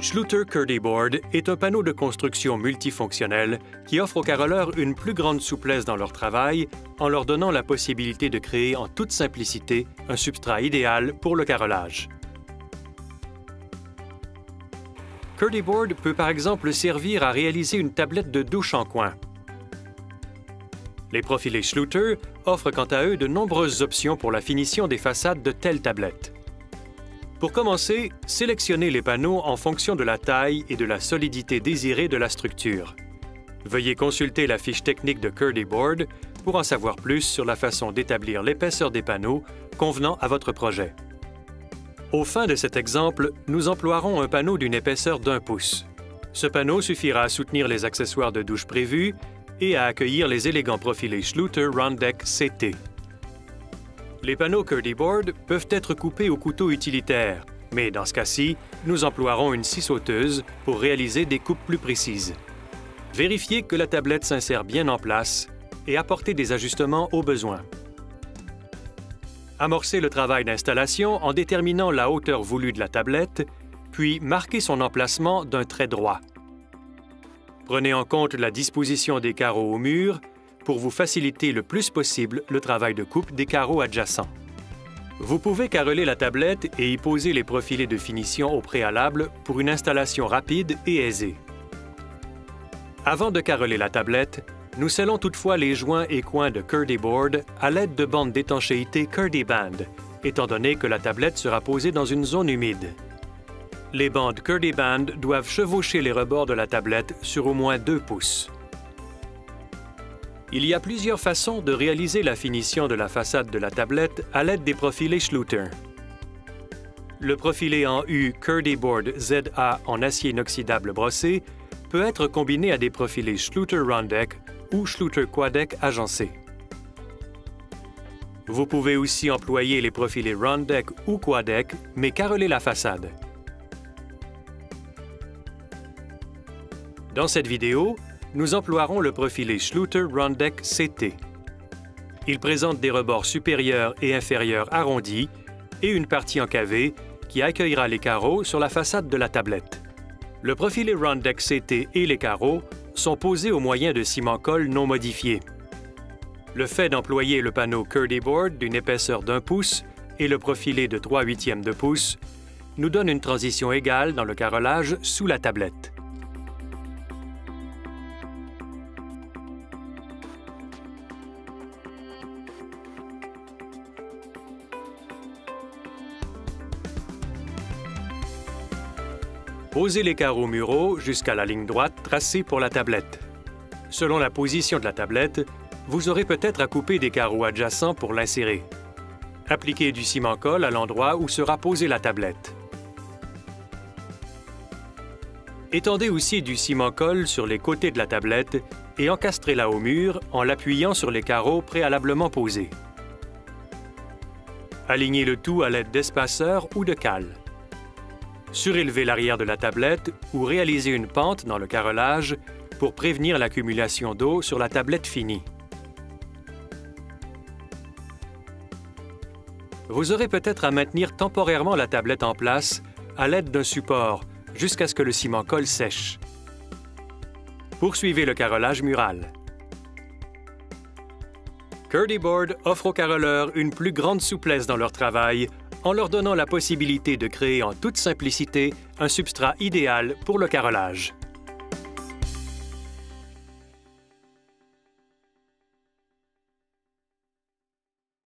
Schluter Curdy Board est un panneau de construction multifonctionnel qui offre aux carreleurs une plus grande souplesse dans leur travail en leur donnant la possibilité de créer en toute simplicité un substrat idéal pour le carrelage. Curdy Board peut par exemple servir à réaliser une tablette de douche en coin. Les profilés Schluter offrent quant à eux de nombreuses options pour la finition des façades de telles tablettes. Pour commencer, sélectionnez les panneaux en fonction de la taille et de la solidité désirée de la structure. Veuillez consulter la fiche technique de Curdy Board pour en savoir plus sur la façon d'établir l'épaisseur des panneaux convenant à votre projet. Aux fins de cet exemple, nous emploierons un panneau d'une épaisseur d'1 pouce. Ce panneau suffira à soutenir les accessoires de douche prévus et à accueillir les élégants profilés Schluter Round Deck CT. Les panneaux Curdy Board peuvent être coupés au couteau utilitaire, mais dans ce cas-ci, nous emploierons une scie sauteuse pour réaliser des coupes plus précises. Vérifiez que la tablette s'insère bien en place et apportez des ajustements au besoin. Amorcez le travail d'installation en déterminant la hauteur voulue de la tablette, puis marquez son emplacement d'un trait droit. Prenez en compte la disposition des carreaux au mur pour vous faciliter le plus possible le travail de coupe des carreaux adjacents. Vous pouvez carreler la tablette et y poser les profilés de finition au préalable pour une installation rapide et aisée. Avant de carreler la tablette, nous scellons toutefois les joints et coins de Curdy Board à l'aide de bandes d'étanchéité Curdy Band, étant donné que la tablette sera posée dans une zone humide. Les bandes Curdy Band doivent chevaucher les rebords de la tablette sur au moins 2 pouces. Il y a plusieurs façons de réaliser la finition de la façade de la tablette à l'aide des profilés Schluter. Le profilé en U Curdy Board ZA en acier inoxydable brossé peut être combiné à des profilés Schluter Round Deck ou Schluter Quadeck agencés. Vous pouvez aussi employer les profilés Round Deck ou Quadeck, mais carreler la façade. Dans cette vidéo, nous emploierons le profilé Schluter Round Deck CT. Il présente des rebords supérieurs et inférieurs arrondis et une partie encavée qui accueillera les carreaux sur la façade de la tablette. Le profilé Round Deck CT et les carreaux sont posés au moyen de ciment-colle non modifié. Le fait d'employer le panneau Curdy Board d'une épaisseur d'1 pouce et le profilé de 3/8 de pouce nous donne une transition égale dans le carrelage sous la tablette. Posez les carreaux muraux jusqu'à la ligne droite tracée pour la tablette. Selon la position de la tablette, vous aurez peut-être à couper des carreaux adjacents pour l'insérer. Appliquez du ciment-colle à l'endroit où sera posée la tablette. Étendez aussi du ciment-colle sur les côtés de la tablette et encastrez-la au mur en l'appuyant sur les carreaux préalablement posés. Alignez le tout à l'aide d'espaceurs ou de cales. Surélevez l'arrière de la tablette ou réalisez une pente dans le carrelage pour prévenir l'accumulation d'eau sur la tablette finie. Vous aurez peut-être à maintenir temporairement la tablette en place à l'aide d'un support jusqu'à ce que le ciment-colle sèche. Poursuivez le carrelage mural. Curdy Board offre aux carreleurs une plus grande souplesse dans leur travail en leur donnant la possibilité de créer en toute simplicité un substrat idéal pour le carrelage.